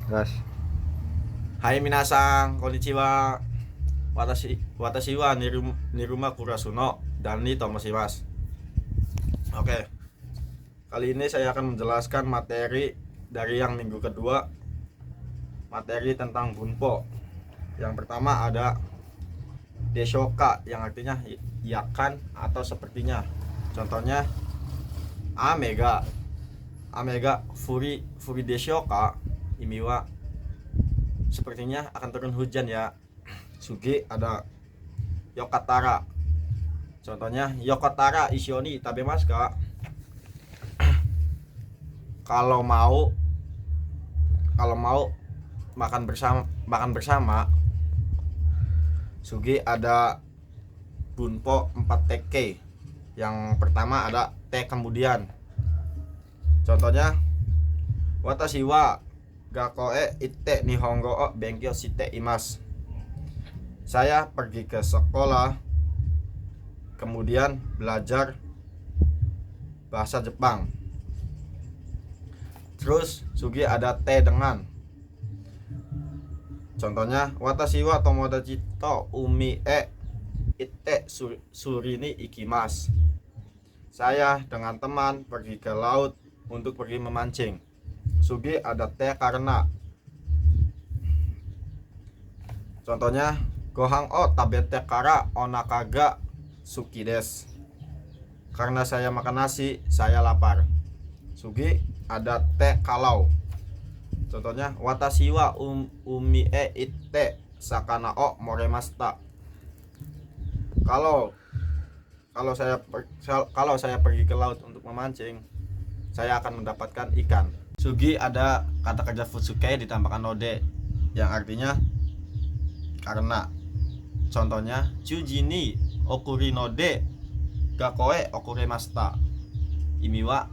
Gas. Hai minasang, konnichiwa. Watashi wa Niruma Kurasuno dan ni tomoshimasu. Oke, kali ini saya akan menjelaskan materi dari yang minggu kedua, materi tentang bunpo. Yang pertama ada deshoka, yang artinya yakan atau sepertinya. Contohnya amega furi deshoka, imiwa sepertinya akan turun hujan ya. Sugi ada yokatara, contohnya yokotara isioni tabemasu ka, kalau mau makan bersama. Sugi ada bunpo 4 tk. Yang pertama ada t kemudian, contohnya watashi wa gakoe itte nihongo o benkyou shite imasu, saya pergi ke sekolah kemudian belajar bahasa Jepang. Terus Sugi ada T dengan, contohnya watashi wa tomodachi to umi itte surini ikimasu, saya dengan teman pergi ke laut untuk pergi memancing. Sugi ada T karena, contohnya gohan o tabete kara onaka ga suki desu, karena saya makan nasi saya lapar. Sugi ada T kalau, contohnya watashi wa umi itte sakana o moremashita, kalau saya pergi ke laut untuk memancing, saya akan mendapatkan ikan. Sugi ada kata kerja futsuke ditambahkan node, yang artinya karena. Contohnya chuji ni okuri node gakoe okuremashita, imiwa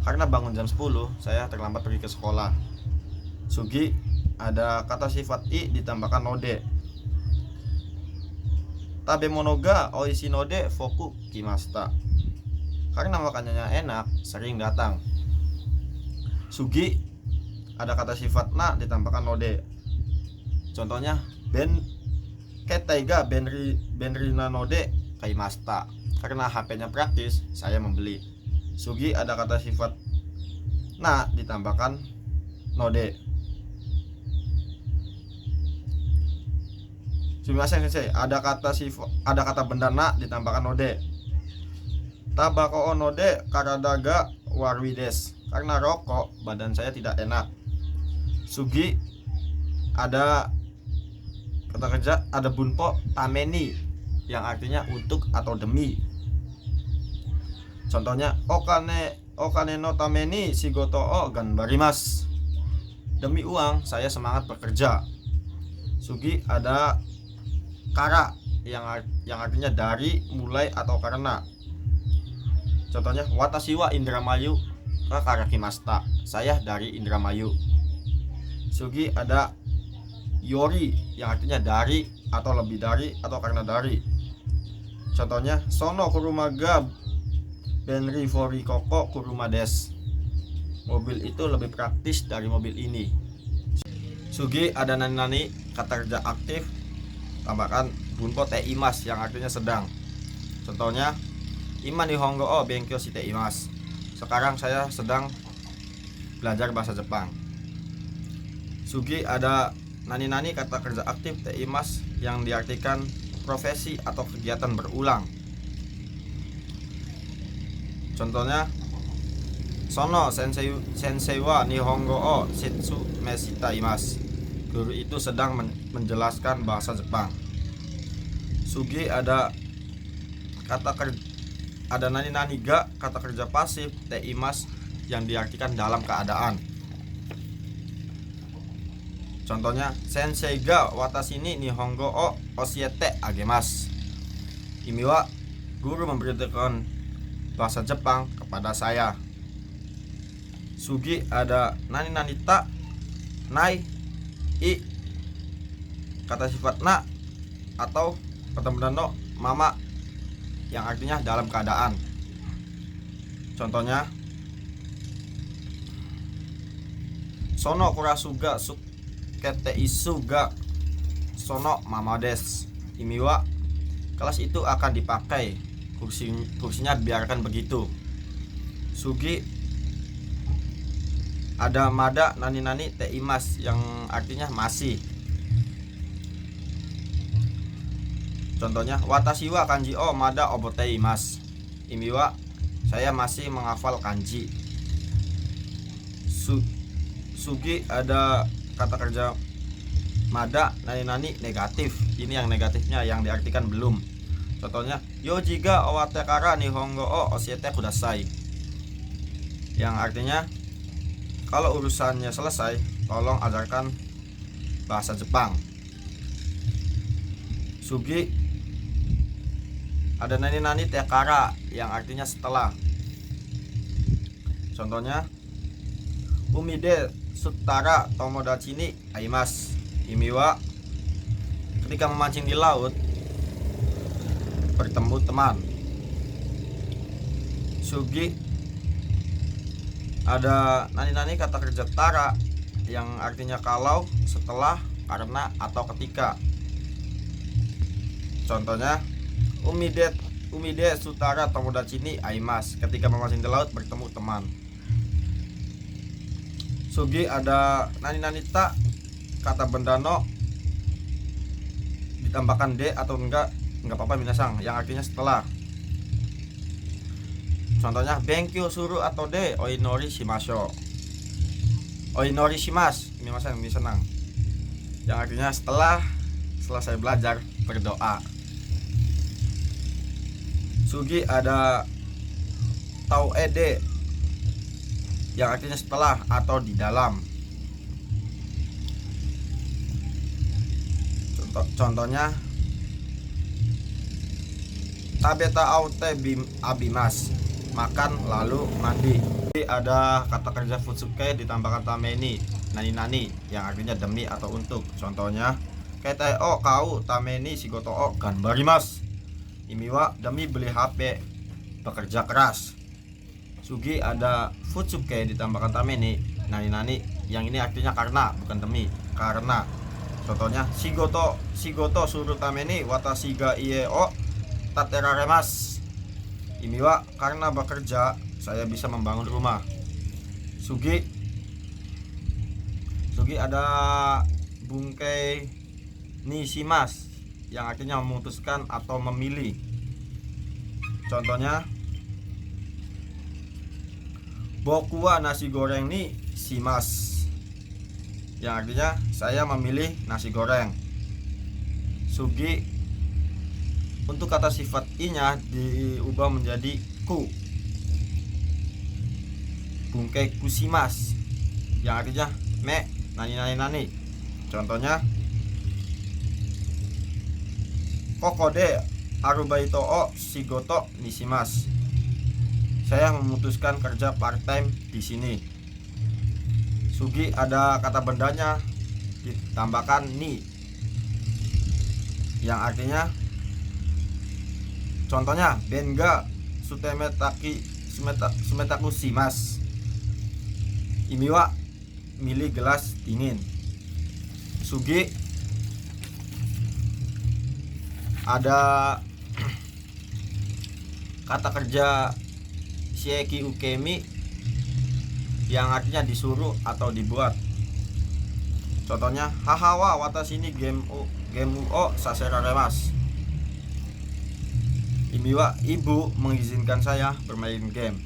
karena bangun jam 10 saya terlambat pergi ke sekolah. Sugi ada kata sifat i ditambahkan node, tabemono ga oishi node foku kimashita, karena makanannya enak sering datang. Sugi ada kata sifat na ditambahkan node, contohnya ketai ga benri na node kaimashita, karena HP-nya praktis saya membeli. Sugi ada kata sifat na ditambahkan node. Sumimasen sensei, ada kata benda na ditambahkan node. Tabako o node karada ga warui desu, karena rokok badan saya tidak enak. Sugi ada kata kerja, ada bunpo tameni, yang artinya untuk atau demi. Contohnya okane no tameni shigoto o ganbarimasu, demi uang saya semangat bekerja. Sugi ada kara, yang artinya dari, mulai atau karena. Contohnya watashi wa Indramayu ka karakimashita, saya dari Indramayu. Sugi ada yori, yang artinya dari atau lebih dari atau karena dari. Contohnya sono kuruma ga benri fori koko kuruma desu, mobil itu lebih praktis dari mobil ini. Sugi ada nani kata kerja aktif tambahkan bunpo te imasu, yang artinya sedang. Contohnya ima nihongo o benkyou shite imasu, sekarang saya sedang belajar bahasa Jepang. Sugi ada nani kata kerja aktif te imasu, yang diartikan profesi atau kegiatan berulang. Contohnya sono sensei wa nihongo o shitsu meshita imasu, guru itu sedang menjelaskan bahasa Jepang. Sugi ada nani ga kata kerja pasif te imasu, yang diartikan dalam keadaan. Contohnya sensei ga watashi ni nihongo o oshiete agemasu, imiwa guru memberitahukan bahasa Jepang kepada saya. Sugi ada nani ta nai i, kata sifat na atau kata benda no mama, yang artinya dalam keadaan. Contohnya sono kurasuga sukete isuga sono mamades. Imiwa, kelas itu akan dipakai, kursinya biarkan begitu. Sugi, ada mada nani te imas yang artinya masih. Contohnya watashi wa kanji o mada obote imas. Imiwa, saya masih menghafal kanji. Sugi, ada kata kerja mada nani negatif. Ini yang negatifnya, yang diartikan belum. Contohnya yo jiga owate kara nihongo o osiete kudasai, yang artinya kalau urusannya selesai tolong ajarkan bahasa Jepang. Sugi, ada nani te kara yang artinya setelah. Contohnya umide sutara tomodachi ni aimasu. Imiwa, ketika memancing di laut bertemu teman. Sugi, ada nani kata kerja tara yang artinya kalau, setelah, karena, atau ketika. Contohnya umide sutara tomodachi ni aimasu, ketika memancing di laut bertemu teman. Sugi, ada nani ta kata benda no ditambahkan de atau enggak apa-apa minasang, yang artinya setelah. Contohnya benkyo suru atau de oinori shimasho. Oinori shimasu minasang, senang, yang artinya setelah selesai belajar berdoa. Sugi, ada tau ede yang artinya setelah atau di dalam. Contohnya tabeta aute abimas, makan lalu mandi. Ada kata kerja futsuke ditambahkan tameni nani yang artinya demi atau untuk. Contohnya kete o kau tameni shigoto o ganbarimasu. Imiwa, demi beli HP bekerja keras. Sugi, ada futsuke ditambahkan tameni nani yang ini artinya karena, bukan demi, karena. Contohnya shigoto suru tameni watashi ga ie o tateraremas. Imiwa, karena bekerja saya bisa membangun rumah. Sugi, ada bungkei nishimas yang artinya memutuskan atau memilih. Contohnya boku wa nasi goreng ni shimasu, yang artinya saya memilih nasi goreng. Sugi, untuk kata sifat i-nya diubah menjadi ku. Bungkei kushimasu, yang artinya me nani. Contohnya kokode arubaito o shigoto nishimasu, saya memutuskan kerja part time di sini. Sugi, ada kata bendanya ditambahkan ni yang artinya, contohnya benga sumetaku shimasu. Imiwa, milih gelas dingin. Sugi, ada kata kerja shieki ukemi yang artinya disuruh atau dibuat. Contohnya hahawa watashi ni game o saseraremasu. Imiwa, ibu mengizinkan saya bermain game.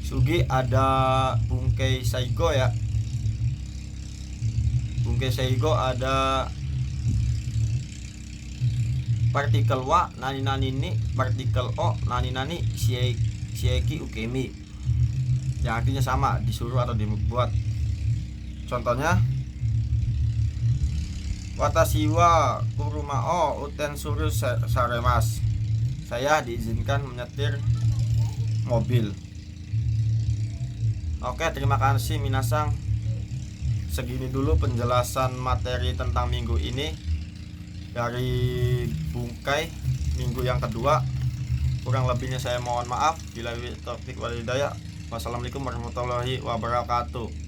Sugi, ada bungkei saigo ya. Bungkei saigo ada partikel wa nani ni, partikel o nani shieki ukemi, yang artinya sama, disuruh atau dibuat. Contohnya watashi wa kuruma o utensuru saremasu, saya diizinkan menyetir mobil. Oke, terima kasih minasang. Segini dulu penjelasan materi tentang minggu ini dari bungkai minggu yang kedua. Kurang lebihnya saya mohon maaf. Bila taufiq wal hidayah. Wassalamualaikum warahmatullahi wabarakatuh.